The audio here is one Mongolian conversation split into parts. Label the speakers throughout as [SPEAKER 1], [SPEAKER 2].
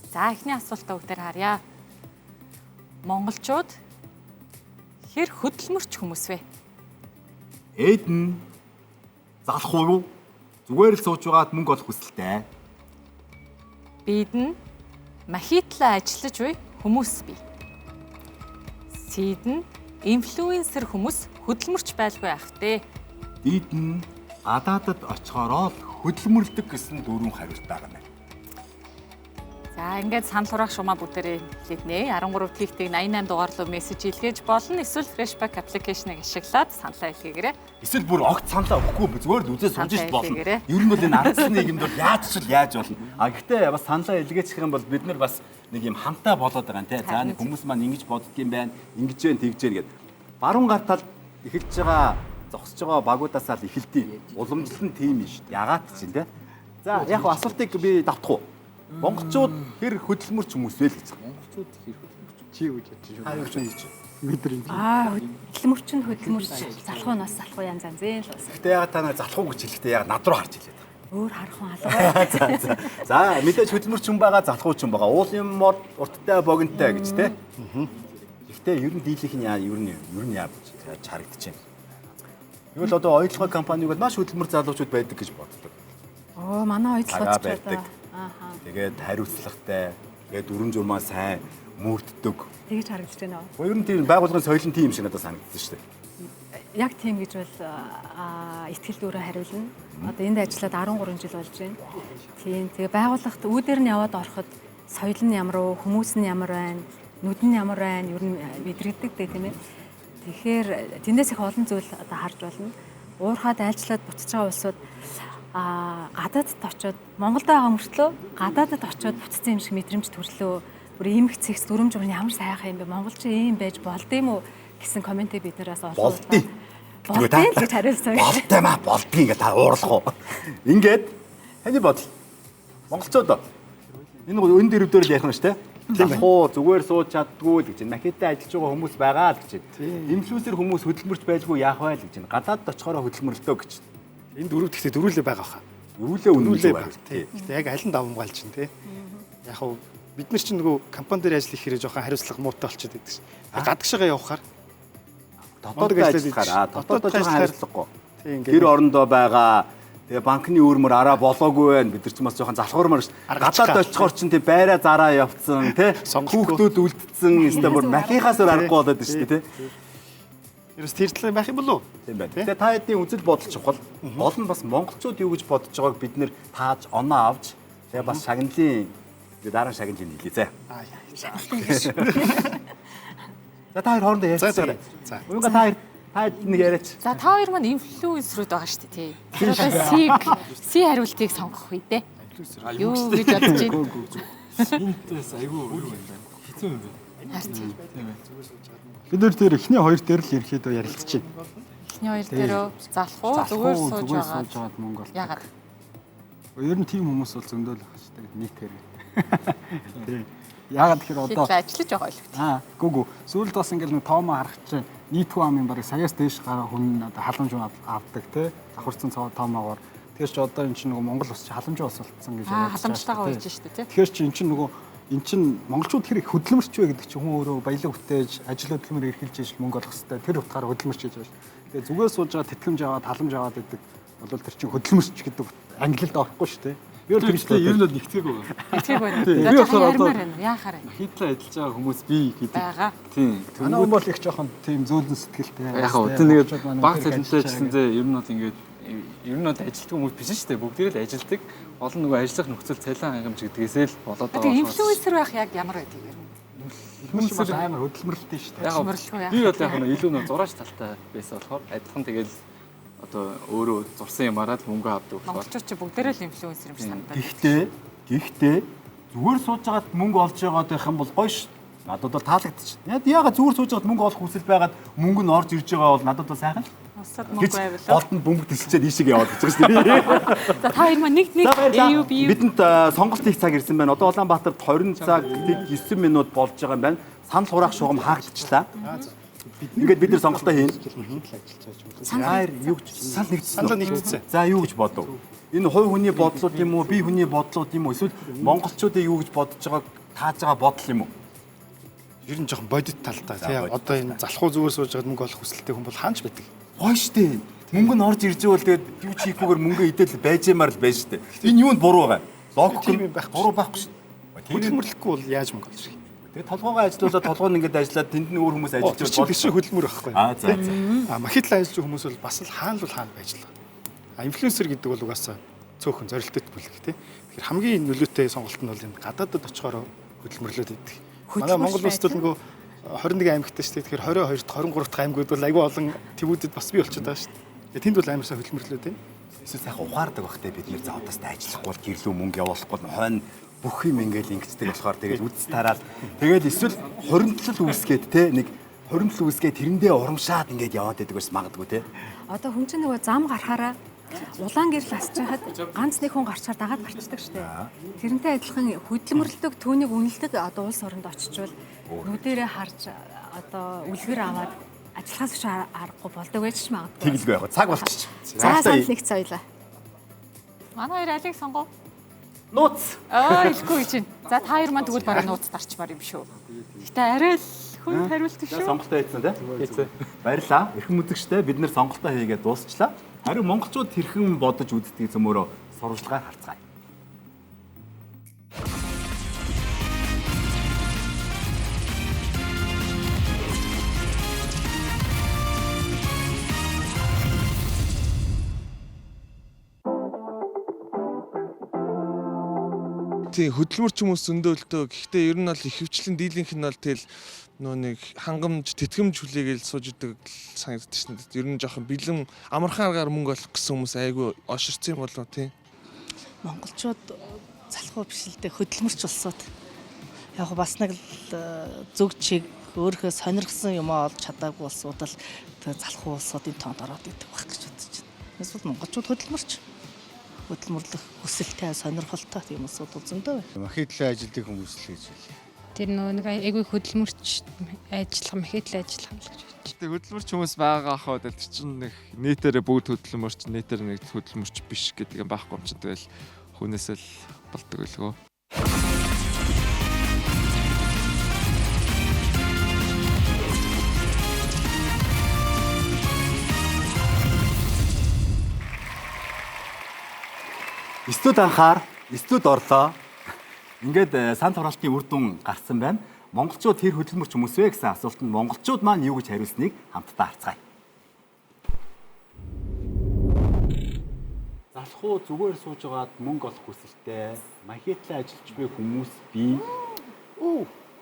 [SPEAKER 1] За эхний асуултаа бүгдээр харъя. Монголчууд хэр хөдөлмөрч хүмүүс вэ?
[SPEAKER 2] Эдэн залах уу? Зүгээр л сууж байгаад мөнгө олох хүсэлтэй.
[SPEAKER 1] Бид нь махитлаа ажиллаж буй хүмүүс бий. Сид нь инфлюенсер хүмүүс хөдөлмөрч байлгүй ах дээ.
[SPEAKER 2] Дид нь гадаадад очихороо л хөдөлмөрлөдөг гэсэн дөрвөн хариулт байгаа юм.
[SPEAKER 1] За ингээд санал хураах шумаа бүгдээрээ хэлнэ. 13 TikTok 88 дугаарлуу мессеж илгээж болно. Эсвэл Freshback application-ыг ашиглаад саналаа илгээгээрэй.
[SPEAKER 2] Эсвэл бүр огт саналаа өгөхгүй зүгээр л үзээ сууж ш болно. Ер нь бол энэ ардсан нийгэмд бол яаж болно. А гэхдээ бас саналаа илгээчих юм бол бид нар бас нэг юм хамтаа болоод байгаа юм тий. За нэг хүмүүс маань ингэж боддгийм байна. Ингэж вэ тэгж вэ гэд. Баруун гартал эхэлж байгаа зогсож байгаа багуудаас л эхэлдэг. Уламжлал нь тийм юм шүү дээ. Ягаад ч юм тий. За яг асуултыг би давтах уу? Монголчууд хэр хөдөлмөрч хүмүүс вэ гэж.
[SPEAKER 3] Монголчууд хэр хөдөлмөрч чи юу гэж бодож байна?
[SPEAKER 2] Хаяг чинь гэж.
[SPEAKER 3] Мэдрэмж.
[SPEAKER 4] Хөдөлмөрч нь хөдөлмөрч залхуу нас залхуу янз янзын л бас.
[SPEAKER 2] Гэтэ ягаад та нар залхуу гэж хэлэхдээ яг над руу харж хэлээд байгаа.
[SPEAKER 4] Өөр харах хүн алга.
[SPEAKER 2] За мэдээж хөдөлмөрч хүн байгаа, залхуу ч хүн байгаа. Уулын мод урттай богинтой гэж те. Гэхдээ ер нь дийлийнх нь ер нь яаж харагдаж байна. Юу л одоо ойлгохой компаниг бол маш хөдөлмөр залуучууд байдаг гэж боддог.
[SPEAKER 4] Оо манай ойлгоход ч
[SPEAKER 2] байдаг. Тэгээд хариуцлагатай, тэгээд дүрм журмаа сайн мөрддөг.
[SPEAKER 4] тэгж харагдаж байна уу?
[SPEAKER 2] Ер нь тийм байгууллагын соёлын тийм юм шиг надад санагдсан шүү дээ.
[SPEAKER 4] Яг тийм гэж бол ихтгэл дүүрээ хариулна. Одоо энд ажиллаад 13 жил болж байна. Тийм. Тэгээ байгууллагт үүдээр нь яваад ороход соёл нь ямар уу, хүмүүс нь ямар байна, нүд нь ямар байна, ер нь мэдрэгдэг дээ тийм ээ. Тэгэхээр тэндээс их олон зүйл одоо харж болно. Уурхаад айлчлаад буцаж байгаа улсууд гадаадд очиод Монголд байгаа мөртлөө гадаадд очиод буцсан юм шиг мэдрэмж төрлөө. Бүр ийм их цэгц дүрм журм ямар сайхан юм бэ? Монголч ийм байж болдгийм үү гэсэн комментээ биднээс олсон. Болдгий гэж хариулсан.
[SPEAKER 2] Болдтой маа болдгийг ингээ та уурлах уу? Ингээд таны бодол. Монголчууд энэ өн дэрвдээр л ярих нь шүү дээ. Тийм уу зүгээр сууж чаддгүй л гэж байна. Макетаа ажиллаж байгаа хүмүүс байгаа л гэж байна. Инфлюенсер хүмүүс хөдөлмөрч байлгүй яах вэ л гэж байна. Гадаадд очихороо хөдөлмөрлөдөө гэж.
[SPEAKER 3] Энэ дөрөв гэхдээ дөрүүлээ байгаа хаа.
[SPEAKER 2] Дөрүүлээ үнэлээ
[SPEAKER 3] байна. Гэхдээ яг аль нь давмгаал чинь тий. Яг хав бид нар чинь нөгөө компани дээр ажиллах хэрэг жоохон хариуцлага муутай болчиход байдаг шин. Гадагшаага явахаар
[SPEAKER 2] дотоод ажиллахаар дотоод жоохон хариуцлагагүй. Тэр орондоо байгаа тэгээ банкны үүрмөр араа болоогүй байна. Бид нар ч бас жоохон залхуурмаар ш. Гадаад очихоор чинь тий байраа зараа явцсан тий. Хүүхдүүд үлдсэн эсвэл бүр махихаас өөр аргагүй болоод шүү дээ тий.
[SPEAKER 3] Ерөөс тэрдлээ байх юм болов уу?
[SPEAKER 2] Тийм байна. Тэгээ та хэдийн үзэл бодол чухал. Гол нь бас монголчууд юу гэж бодож байгааг бид нэр тааж оноо авч тэгээ бас шагналын дараа шагналыг хэлье зэ. За та хоёр хоорондоо ярьцгаа. За. Уянга та нэг яриач.
[SPEAKER 1] За та хоёр маань инфлюенсерүүд байгаа шүү дээ тий. Тэр одоо си хариултыг сонгох үе дээ. Юу гэж бодож байна?
[SPEAKER 5] Синтез айгүй юу юм бэ? Хэцүү юм бэ?
[SPEAKER 1] Харин
[SPEAKER 3] Бид нар тэр эхний хоёр дээр л ерөөхдөө ярилцж байна.
[SPEAKER 1] эхний хоёр дээрөө залах уу зүгээр сууж байгаа.
[SPEAKER 3] мөнгө бол.
[SPEAKER 1] Ягаад?
[SPEAKER 3] Ер нь тийм хүмүүс бол зөндөл байх шүү дээ нийтээр. Тийм. Ягаад тэгэхээр одоо
[SPEAKER 1] ажиллаж байгаа л.
[SPEAKER 3] Гүг. Сүүлд бас ингээл нэг тоомоо харах чинь нийтхүү амын барыг саяас дээш гараа хүн одоо халамж авдаг тий. Давхарцсан тоомоогоор. Тэгэхээр ч одоо эн чинь нөгөө Монгол ус чи халамж ус болцсон гэж
[SPEAKER 1] яриад. Халамжтайгаа уулж шүү дээ тий.
[SPEAKER 3] Тэгэхээр чи эн чинь нөгөө эн чинь монголчууд хэрэг хөдөлмөрч вэ гэдэг чинь хүн өөрөө баялаг үтээж ажил хөдөлмөр эрхэлж ижил мөнгө олох хэрэгтэй. Тэр утгаараа хөдөлмөрч хийж байна. Тэгээ зүгээр сууж байгаа тэтгэмж аваад халамж аваад гэдэг бол тэр чинь хөдөлмөрч гэдэг ангилалд орохгүй шүү дээ.
[SPEAKER 5] Би бол тэгжлээ ер нь бол нэгтгээг байна.
[SPEAKER 1] Нэгтгээг байна.
[SPEAKER 5] Би болохоор одоо
[SPEAKER 1] яахаар вэ?
[SPEAKER 5] Хитлээ ажиллаж байгаа хүмүүс би гэдэг.
[SPEAKER 1] Байгаа.
[SPEAKER 5] Тийм.
[SPEAKER 3] Манай хүн бол их жоохон тийм зөөлөн сэтгэлтэй.
[SPEAKER 5] Яг хөө тийм нэгэд баг цалинтай ажилласан зэ ер нь бол ингээд ер нь бол ажилтг хүмүүс биш шүү дээ. Бүгдээ л ажилтдаг. Олон нөгөө ажиллах нөхцөл цалин хангамж гэдгээсээ л болоод байгаа.
[SPEAKER 1] Тэгээ инфлюенсер байх яг ямар байдаг юм?
[SPEAKER 3] Хүмүүс амар хөдөлмөрлөлттэй шүү дээ.
[SPEAKER 1] Яг
[SPEAKER 5] би бол яг нь илүү нөгөө зураач талтай байсан болохоор адилхан тэгэл одоо өөрөө зурсан юмараа л мөнгө авдаг болохоор
[SPEAKER 1] монголчууд ч бүгдээрээ л инфлюенсер юм шиг санагдав.
[SPEAKER 2] Гэхдээ зүгээр сууж байгаад мөнгө олж байгаад байх юм бол гоё ш. Надад бол таалагдчих. Яагаад зүгээр сууж байгаад мөнгө олох хүсэл байгаад мөнгө нь орж ирж байгаа бол надад бол сайхан л.
[SPEAKER 1] Усад мөнгө байвал.
[SPEAKER 2] Голтон бөмбөг тэлчээд ийшээ яваад гэж байна шүү дээ.
[SPEAKER 1] За та хоёр маань нэг AUB
[SPEAKER 2] бидэнд сонголт хийх цаг ирсэн байна. Одоо Улаанбаатарт 20 цаг 9 минут болж байгаа юм байна. Санал хураах шугам хаагдчихлаа. Ингээд бид нар сонголтоо хийн.
[SPEAKER 3] Яар юу гэж
[SPEAKER 2] Санал нэгдсэн. За юу гэж бодов? Энэ хувь хүний бодлууд юм уу, бие хүний бодлууд юм уу, эсвэл монголчуудын юу гэж бодож байгааг тааж байгаа бодол юм уу?
[SPEAKER 6] Ер нь жоохон бодит талтай тий. Одоо энэ залхуу зүгээр сууж байгаа мөнгө олох хүсэлтэй хүн бол хаанч байдаг.
[SPEAKER 2] Гоё штэ. Мөнгө нь орж ирж байвал тэгээд юу ч хийхгүйгээр мөнгө идэл байж юмар л байж штэ. Энэ юунд буруу байгаа? Логик
[SPEAKER 6] Тийм байх
[SPEAKER 2] буруу байхгүй штэ.
[SPEAKER 6] Хөдөлмөрлөхгүй бол яаж мөнгө олж ирэх юм?
[SPEAKER 2] Тэгээд толгоогоо ажиллуулаад толгойн ингээд ажиллаад тэнд нь өөр хүмүүс ажиллаж
[SPEAKER 6] Тэр чинь хөдөлмөр байхгүй.
[SPEAKER 2] За.
[SPEAKER 6] Махитлан ажиллаж хүмүүс бол бас л хаана байж л. Инфлюенсер гэдэг бол угаасаа цөөхөн зорилттой бүлэг тий. Тэгэхээр хамгийн нөлөөтэй сонголт нь бол энэ гадаадд очихоор хөдөлмөрлөд идэг. Манай Монгол улсад бол нөгөө 21 аймагтай шүү дээ. Тэгэхээр 22-т 23-т аймагуд бол аюу олон твүүдэд бас бий болчиход байгаа шүү дээ. Тэнд бол амарсаа хөдөлмөрлөд байна.
[SPEAKER 2] Эсвэл сайхан ухаардаг бахтай бид нэр за одоостай ажиллахгүй бол гэрлүү мөнгө явуулахгүй хойно бүх юм ингээл ингэдэг болохоор тэгээд үдс тараад тэгээд эсвэл хоримтлал үүсгээд те нэг хоримтлал үүсгээд тэрэндээ урамшаад ингээд яваад байдаг бас магадгүй те.
[SPEAKER 4] Одоо хүн чинь нөгөө зам гарахаараа улаан гэрэл асч хахад ганц нэг хүн гарчаар дагаад гарчдаг штэ. Тэрнтэй адилхан хөдөлмөрлөдөг түүнийг үнэлдэг одоо улс оронд очичвал нүдэрээ харж одоо үлгэр аваад ажиллахаас ч аргагүй болдог байж ч магадгүй.
[SPEAKER 2] Тэгэлгүй яг цаг болчих.
[SPEAKER 4] За санал нэгц соёлоо.
[SPEAKER 1] Манай хоёр алиг сонгоо.
[SPEAKER 2] Нууц.
[SPEAKER 1] Хэлэхгүй гэж байна. За та хоёр маань тэгвэл бараг нууц дарчмаар юм шүү. Гэтэ арай л хүн хариулт шүү.
[SPEAKER 2] Сонголтоо хийсэн те. Баярлаа. Эрхэм үзэгчтэй бид нэр сонголтоо хийгээд дуусчлаа. Харин монголчууд хэрхэн бодож үздэг зөмөрөө сурвалжлагаар харцгаая.
[SPEAKER 7] Тийм хөдөлмөрч хүмүүс зөндөөлтөө. Гэхдээ ер нь бол их хвчлэн дийлэнх нь бол тэгэл нөө нэг хангамж, тэтгэмж хүлээгээл сууж идэг санагддаг шин. Ер нь жоохон бэлэн амархан аргаар мөнгө олох гэсэн хүмүүс айгүй оширцсан юм болов тийм.
[SPEAKER 8] Монголчууд залхуу биш л дээ хөдөлмөрч улсууд. Яг бас нэг л зөв чиг өөрийнхөө сонирхсан юм олж чадаагүй улсууд л залхуу улсуудын тоонд ороод идэх байх гэж бодож байна. Эсвэл монголчууд хөдөлмөрлөх хүсэлтэй, сонирхолтой тийм улсууд зөндөө байна.
[SPEAKER 9] Махитлан ажилладаг хүмүүс л гэж байна.
[SPEAKER 10] Тэр нэг айгүй хөдөлмөрч ажиллах, махитлан ажиллах юм л гэж бодчих.
[SPEAKER 11] Тэг хөдөлмөрч хүмүүс байгаа хаад тэр чинь нэг нийтээрээ бүгд хөдөлмөрч, нийтээр нэг хөдөлмөрч биш гэдэг юм байхгүй юм чинь тэгэл хүнээс л болдог байлгүй.
[SPEAKER 2] Студ анхаар, студ орлоо. Ингээд сан тураалтын үр дүн гарсан байна. Монголчууд тэр хөдөлмөрч хүмүүс вэ гэсэн асуултанд монголчууд маань юу гэж хариулсныг хамтдаа харцгаая. Залхуу зүгээр сууж байгаад мөнгө олох хүсэлтэй, махитлан ажиллаж буй хүмүүс бий.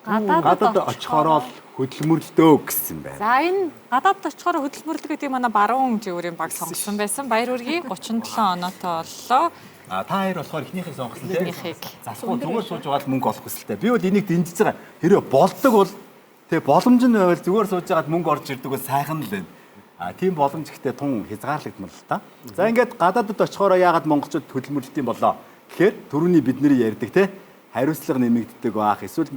[SPEAKER 2] Гадаад очихороо хөдөлмөрлөдөө гэсэн байна.
[SPEAKER 1] За энэ гадаад очихороо хөдөлмөрлөг гэдэг манай баруун жигүүрийн баг сонгосон байсан. Баяр үргийн 37 оноотой боллоо.
[SPEAKER 2] Та хоёр болохоор эхнийхээ сонгосон тийм. Залхуу зүгээр сууж байгаад мөнгө олох хүсэлтэй. Би бол энийг дэмжиж байгаа. Хэрэв болдог бол тэгээ боломж нь байвал зүгээр сууж байгаад мөнгө орж ирдэг бол сайхан л байна. Тийм боломж ихтэй тун хязгаарлагдмал л та. За ингээд гадаадд очихороо яагаад монголчууд хөдөлмөрлөлт юм болоо? Тэгэхээр түрүүний бидний ярьдаг те хариуцлага нэмэгддэг baах. Эсвэл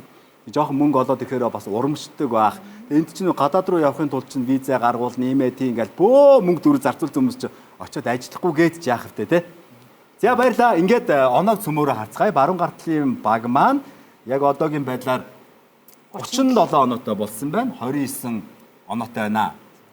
[SPEAKER 2] жоохон мөнгө олоод ирэхээр бас урамшдаг baах. Энд чинь гадаад руу явахын тулд чинь виза гаргуул нэмээ тийм ингээл бөө мөнгө дөрөв зарцуулсан хүмүүс чинь очиод ажиллахгүй гэж яах вэ те? За баярлаа. Ингээд оноог цөмөөрөө харцгаая. Баруун гартлын баг маань яг одоогийн байдлаар 37 оноотой болсон байна. 29 оноотой байна.